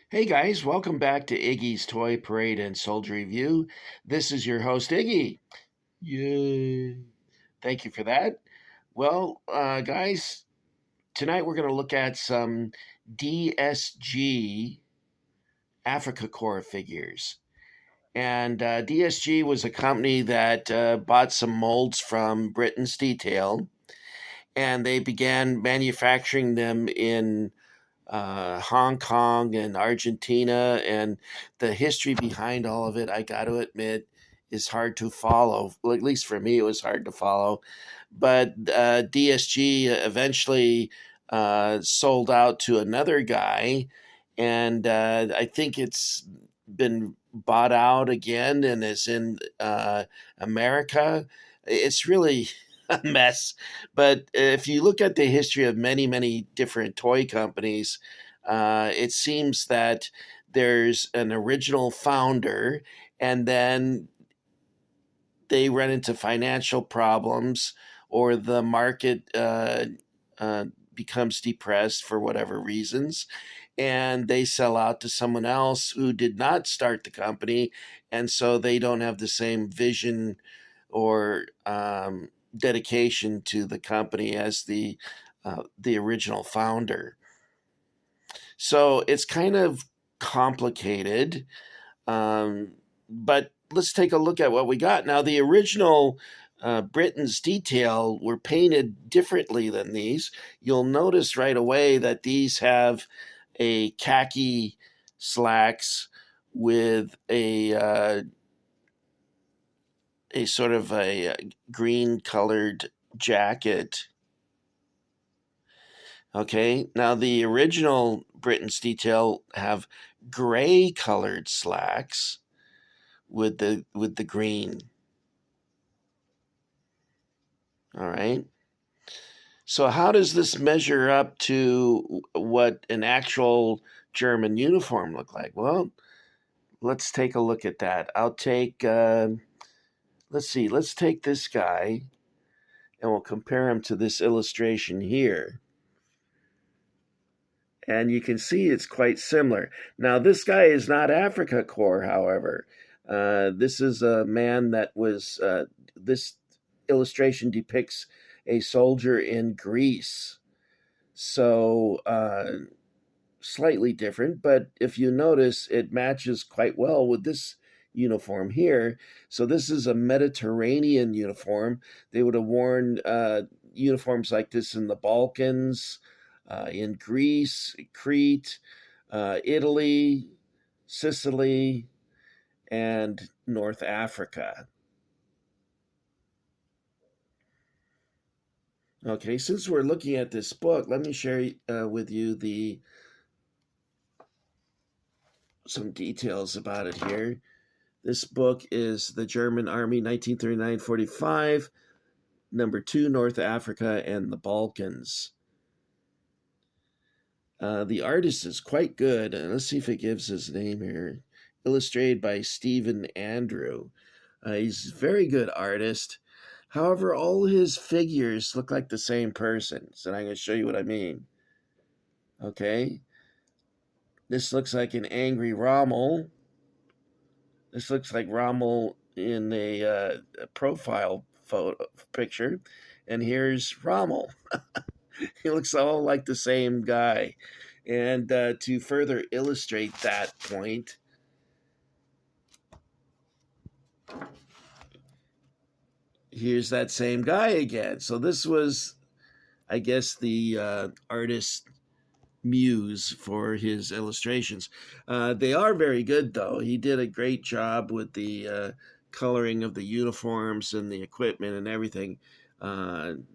Hey guys, welcome back to Iggy's Toy Parade and Soldier Review. This is your host, Iggy. Yay. Thank you for that. Well, guys, tonight we're going to look at some DSG Afrika Korp figures. And DSG was a company that bought some molds from Britain's Detail, and they began manufacturing them in Hong Kong and Argentina, and the history behind all of it, I got to admit, is hard to follow. Well, at least for me, it was hard to follow. But DSG eventually sold out to another guy, and I think it's been bought out again and is in America. It's really a mess. But if you look at the history of many different toy companies, it seems that there's an original founder, and then they run into financial problems, or the market uh, becomes depressed for whatever reasons, and they sell out to someone else who did not start the company, and so they don't have the same vision or dedication to the company as the original founder. So it's kind of complicated, but let's take a look at what we got. Now, the original Britain's Detail were painted differently than these. You'll notice right away that these have a khaki slacks with a sort of a green colored jacket. Okay, now the original Britain's Detail have gray colored slacks with the green. All right. So how does this measure up to what an actual German uniform look like? Well, let's take a look at that. I'll take let's see, let's take this guy and we'll compare him to this illustration here. And you can see it's quite similar. Now, this guy is not Afrika Korp, however. This is a man that was, this illustration depicts a soldier in Greece. So, slightly different, but if you notice, it matches quite well with this uniform here. So, this is a Mediterranean uniform. They would have worn uniforms like this in the Balkans, in Greece, Crete, Italy, Sicily, and North Africa. Okay, since we're looking at this book, let me share with you some details about it here. This book is The German Army 1939-45, number 2, North Africa and the Balkans. The artist is quite good. Let's see if it gives his name here. Illustrated by Stephen Andrew. He's a very good artist. However, all his figures look like the same person. So I'm going to show you what I mean. Okay. This looks like an angry Rommel. This looks like Rommel in a profile photo picture. And here's Rommel. He looks all like the same guy. And to further illustrate that point, here's that same guy again. So this was, I guess, the artist muse for his illustrations. They are very good, though. He did a great job with the coloring of the uniforms and the equipment and everything.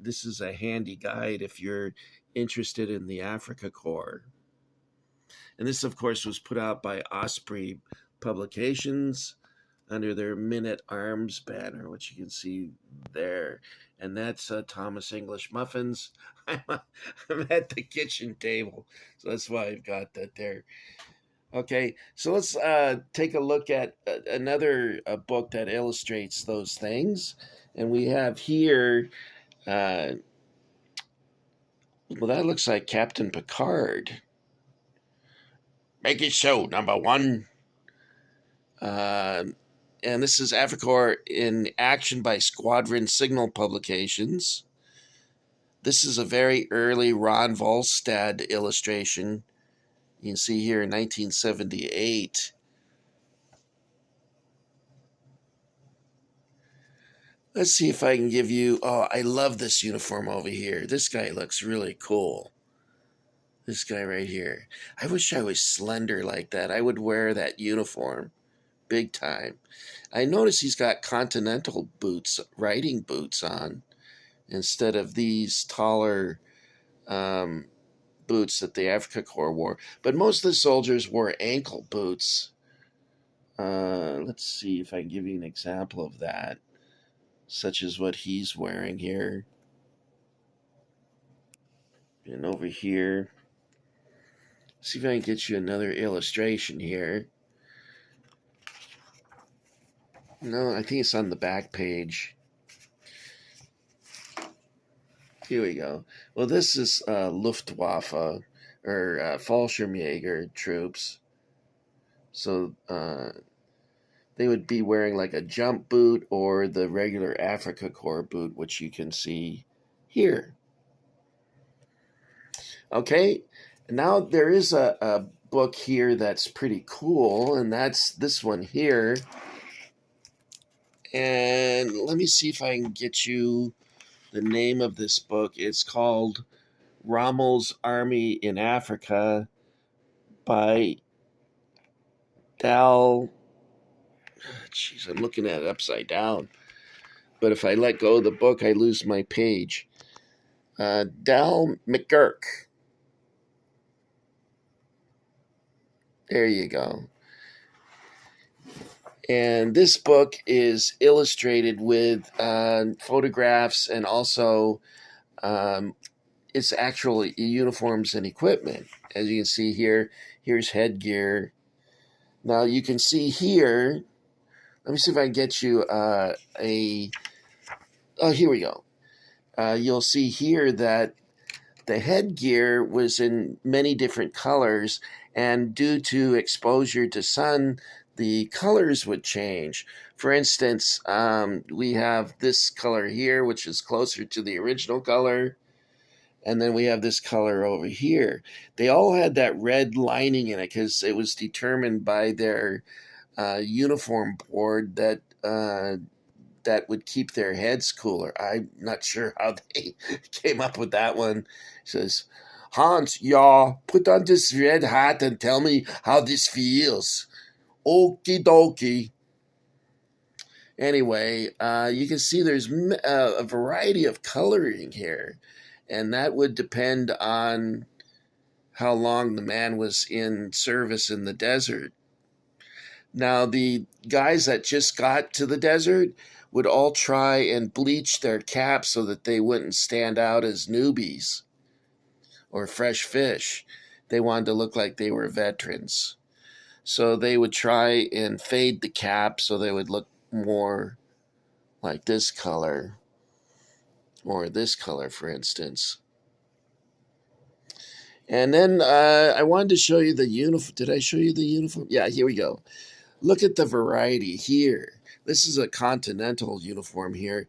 This is a handy guide if you're interested in the Afrika Korp. And this, of course, was put out by Osprey Publications under their Men at Arms banner, which you can see there. And that's Thomas English Muffins. I'm at the kitchen table, so that's why I've got that there. Okay, so let's take a look at another book that illustrates those things. And we have here, well, that looks like Captain Picard. Make it so, number one. Uh, and this is Afrika in action by Squadron Signal Publications. This is a very early Ron Volstad illustration. You can see here in 1978. Let's see if I can give you... Oh, I love this uniform over here. This guy looks really cool. This guy right here. I wish I was slender like that. I would wear that uniform. Big time. I notice he's got Continental boots, riding boots on, instead of these taller boots that the Afrika Korps wore. But most of the soldiers wore ankle boots. Let's see if I can give you an example of that, such as what he's wearing here. And over here, see if I can get you another illustration here. No, I think it's on the back page. Here we go. Well, this is Luftwaffe, or Fallschirmjäger troops. So they would be wearing like a jump boot or the regular Afrika Korps boot, which you can see here. Okay, now there is a book here that's pretty cool, and that's this one here. And let me see if I can get you the name of this book. It's called Rommel's Army in Africa by Dal. Jeez, I'm looking at it upside down. But if I let go of the book, I lose my page. Dal McGurk. There you go. And this book is illustrated with photographs, and also it's actually uniforms and equipment. As you can see here, here's headgear. Now you can see here, let me see if I can get you oh, here we go. You'll see here that the headgear was in many different colors, and due to exposure to sun, the colors would change. For instance, we have this color here, which is closer to the original color, and then we have this color over here. They all had that red lining in it because it was determined by their uniform board that that would keep their heads cooler. I'm not sure how they came up with that one. It says, Hans, yeah, put on this red hat and tell me how this feels. Okie dokie. Anyway, you can see there's a variety of coloring here, and that would depend on how long the man was in service in the desert. Now, the guys that just got to the desert would all try and bleach their caps so that they wouldn't stand out as newbies or fresh fish. They wanted to look like they were veterans. So they would try and fade the cap so they would look more like this color, or this color, for instance. And then I wanted to show you the uniform. Did I show you the uniform? Yeah, here we go. Look at the variety here. This is a Continental uniform here,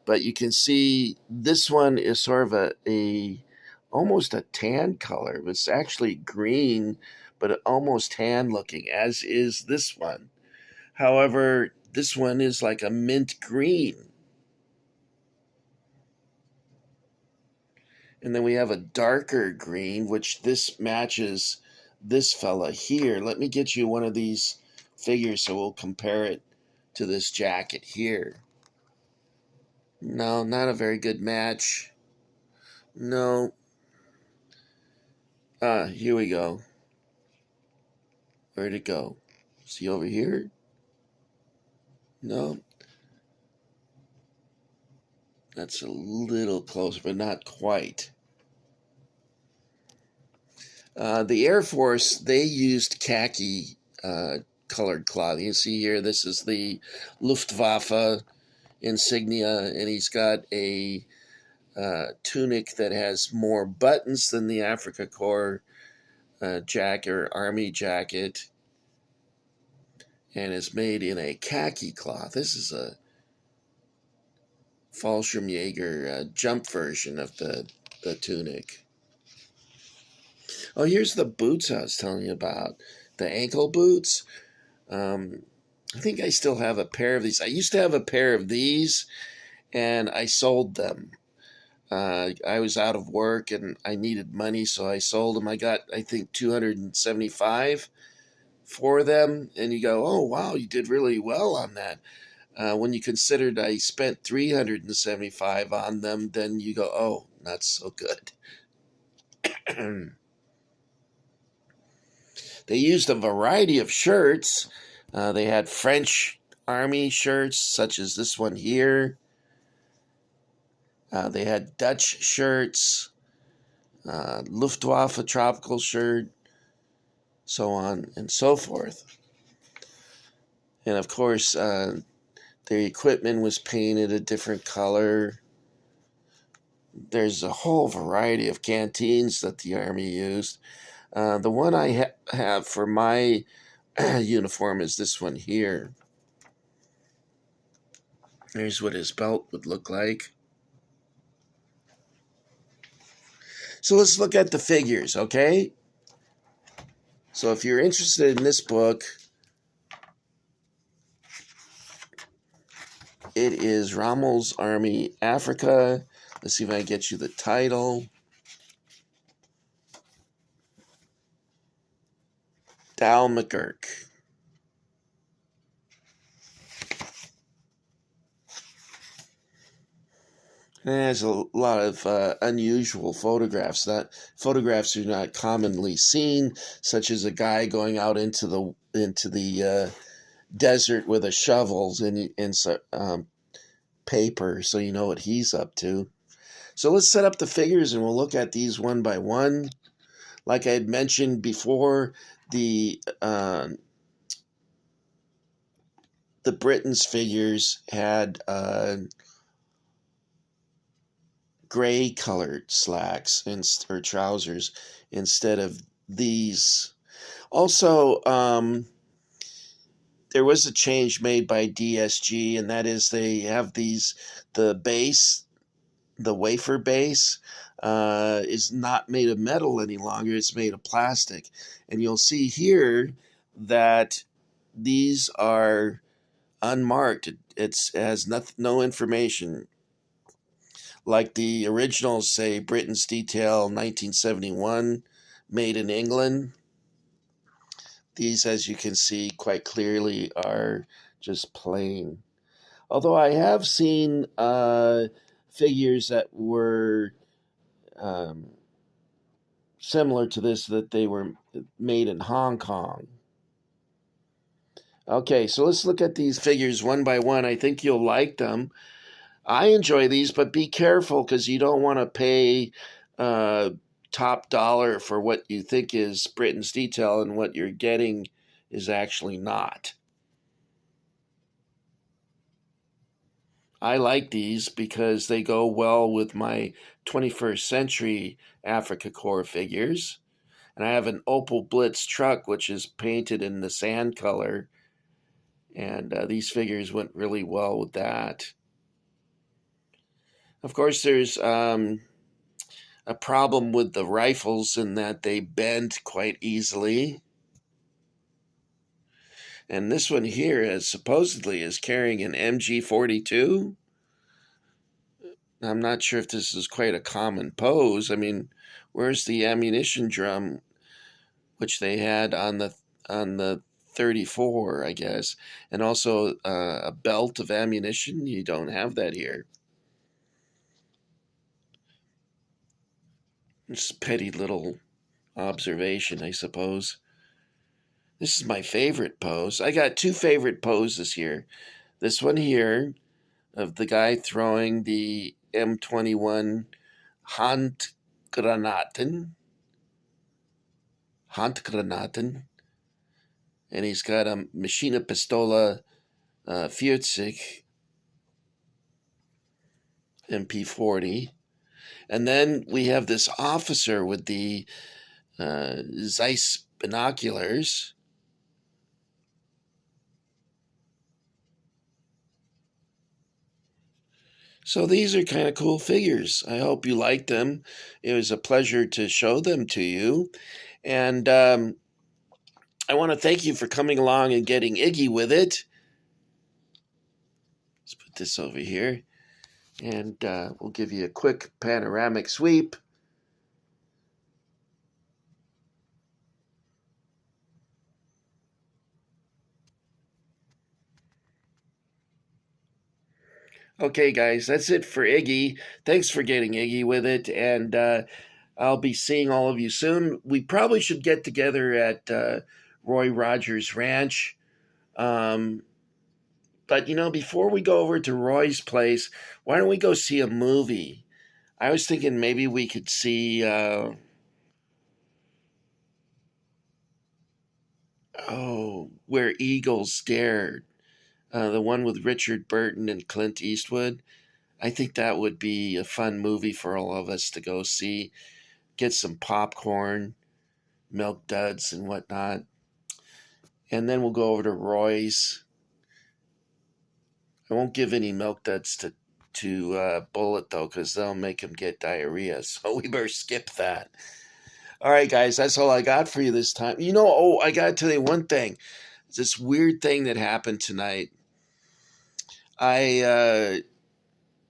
but you can see this one is sort of a almost a tan color. It's actually green, but almost tan looking, as is this one. However, this one is like a mint green. And then we have a darker green, which this matches this fella here. Let me get you one of these figures so we'll compare it to this jacket here. No, not a very good match. No. Here we go. Where'd it go? See over here? No. That's a little closer, but not quite. The Air Force, they used khaki colored cloth. You can see here, this is the Luftwaffe insignia, and he's got a tunic that has more buttons than the Afrika Korps jacket or army jacket, and is made in a khaki cloth. This is a Fallschirmjäger jump version of the tunic. Oh, here's the boots I was telling you about. The ankle boots. I think I still have a pair of these. I used to have a pair of these, and I sold them. I was out of work and I needed money, so I sold them. I got, I think, $275 for them. And you go, oh, wow, you did really well on that. When you considered I spent $375 on them, then you go, oh, not so good. They used a variety of shirts. They had French Army shirts, such as this one here. They had Dutch shirts, Luftwaffe tropical shirt, so on and so forth. And of course, their equipment was painted a different color. There's a whole variety of canteens that the Army used. The one I have for my uniform is this one here. Here's what his belt would look like. So let's look at the figures, okay? So if you're interested in this book, it is Rommel's Army Africa. Let's see if I can get you the title. Dal McGurk. There's a lot of unusual photographs. Photographs are not commonly seen, such as a guy going out into the desert with a shovel and paper, so you know what he's up to. So let's set up the figures, and we'll look at these one by one. Like I had mentioned before, the Britain's figures had gray colored slacks or trousers instead of these. Also, there was a change made by DSG, and that is they have the wafer base is not made of metal any longer. It's made of plastic. And you'll see here that these are unmarked. It has no information. Like the originals say, Britain's Detail 1971, made in England. These, as you can see quite clearly, are just plain. Although I have seen figures that were similar to this, that they were made in Hong Kong. Okay, so let's look at these figures one by one. I think you'll like them. I enjoy these, but be careful because you don't want to pay top dollar for what you think is Britain's Detail and what you're getting is actually not. I like these because they go well with my 21st century Afrika Korp figures. And I have an Opel Blitz truck, which is painted in the sand color. And these figures went really well with that. Of course, there's a problem with the rifles in that they bend quite easily. And this one here supposedly is carrying an MG42. I'm not sure if this is quite a common pose. I mean, where's the ammunition drum, which they had on the 34, I guess, and also a belt of ammunition? You don't have that here. Just a petty little observation, I suppose. This is my favorite pose. I got two favorite poses here. This one here of the guy throwing the M21 Handgranaten. And he's got a Maschinenpistole 40 MP40. And then we have this officer with the Zeiss binoculars. So these are kind of cool figures. I hope you liked them. It was a pleasure to show them to you. And I want to thank you for coming along and getting Iggy with it. Let's put this over here. And we'll give you a quick panoramic sweep. Okay, guys, that's it for Iggy. Thanks for getting Iggy with it. And I'll be seeing all of you soon. We probably should get together at Roy Rogers Ranch. Um, but, before we go over to Roy's place, why don't we go see a movie? I was thinking maybe we could see, Where Eagles Dare, the one with Richard Burton and Clint Eastwood. I think that would be a fun movie for all of us to go see. Get some popcorn, milk duds, and whatnot. And then we'll go over to Roy's. I won't give any milk duds to Bullet, though, because they'll make him get diarrhea. So we better skip that. All right, guys, that's all I got for you this time. I got to tell you one thing. This weird thing that happened tonight. I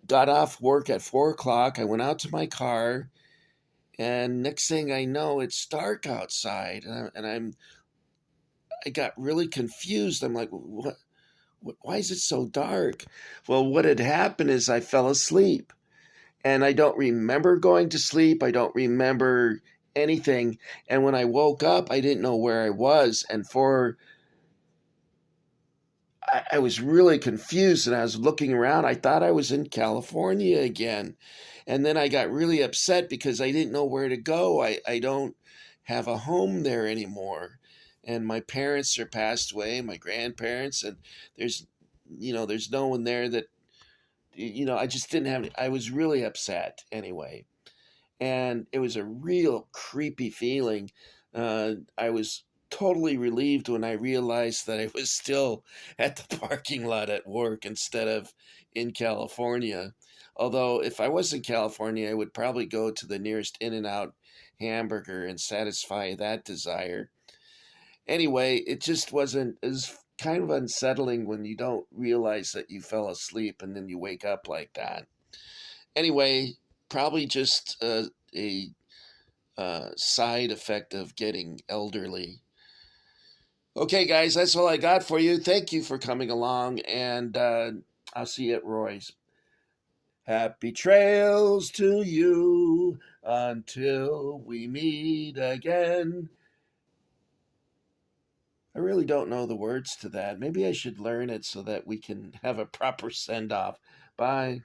got off work at 4 o'clock. I went out to my car, and next thing I know, it's dark outside, I got really confused. I'm like, what? Why is it so dark? Well, what had happened is I fell asleep, and I don't remember going to sleep. I don't remember anything. And when I woke up, I didn't know where I was, and I was really confused, and I was looking around. I thought I was in California again. And then I got really upset because I didn't know where to go. I don't have a home there anymore. And my parents are passed away, my grandparents, and there's, there's no one there that, I just didn't have, I was really upset anyway. And it was a real creepy feeling. I was totally relieved when I realized that I was still at the parking lot at work instead of in California. Although, if I was in California, I would probably go to the nearest In N Out hamburger and satisfy that desire. Anyway, it just wasn't, it was kind of unsettling when you don't realize that you fell asleep and then you wake up like that. Anyway, probably just a side effect of getting elderly. Okay, guys, that's all I got for you. Thank you for coming along, and I'll see you at Roy's. Happy trails to you until we meet again. I really don't know the words to that. Maybe I should learn it so that we can have a proper send off. Bye.